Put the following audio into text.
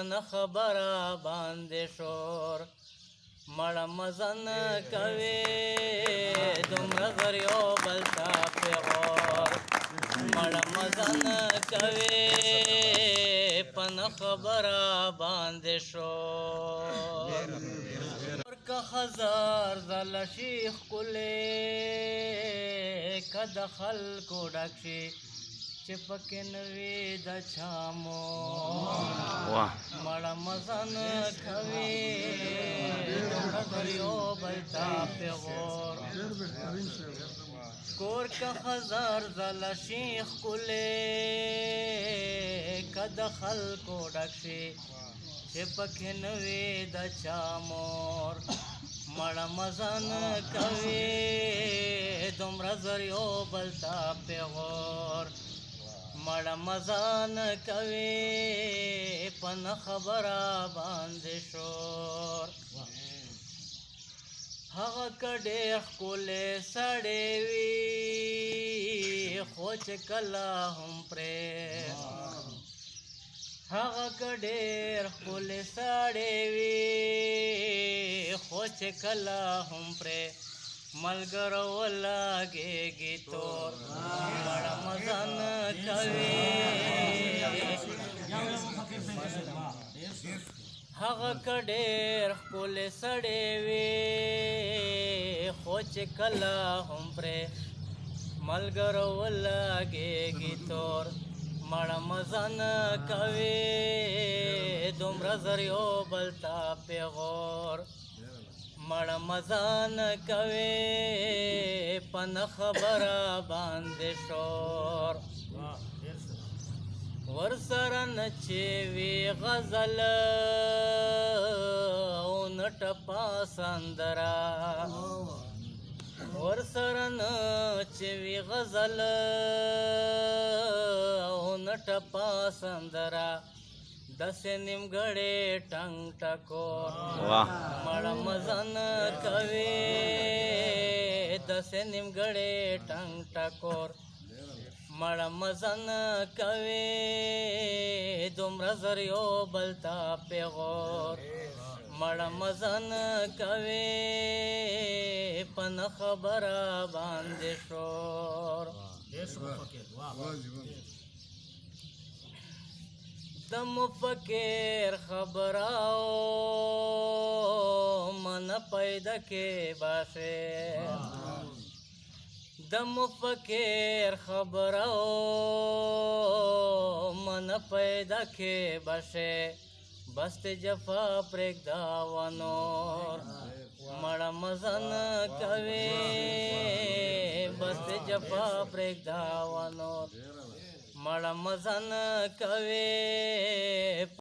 پن خبره باندې شور مړه مزن کوي دومره زر یو بل ته پیغور مړه مزن کوي پن خبره باندې شور که هزار ځله شي ښکلې که د خلکو ډک شي چې پکې نه وي د چا مور مړه مزن کوي دومره زر یو بل ته پیغور کور که هزار ځله شي ښکلې که د خلکو ډک شي چې پکې نه وي د چا مور مړه مزن کوي دومره زر یو بل ته پیغور مړه مزن کوي په نه خبره باندې شور هغه که ډېر ښکلی سړی وي خو چې کله هم پرې هغه که ډېر ښکلی سړی وي خو چې کله هم پرې ملګرو ولګېږي تور مړه مزن کوي هغه که ډېر ښکلی سړی وي خو چې کله هم پرې ملګرو ولګېږي تور مړه مزن کوي دومره زر یو بل ته پیغور مړه مزن کوي په نه خبره باندې شور ورسره نه چې وي غزل او نه ټپه سندره ورسره نه چې وي غزل او نه ټپه سندره داسې نیمګړی ټنګ ټکور مړه مزن کوي داسې نیمګړی ټنګ ټکور مړه مزن کوي دومره زر یو بل ته پیغور مړه مزن کوي په نه خبره باندې شور د مفکر خبراو من پیدا کې باشه د مفکر خبراو من پیدا کې باشه بست جفا پرېږده ونور مړه مزن کوي بست جفا پرېږده ونور مړه مزن کوي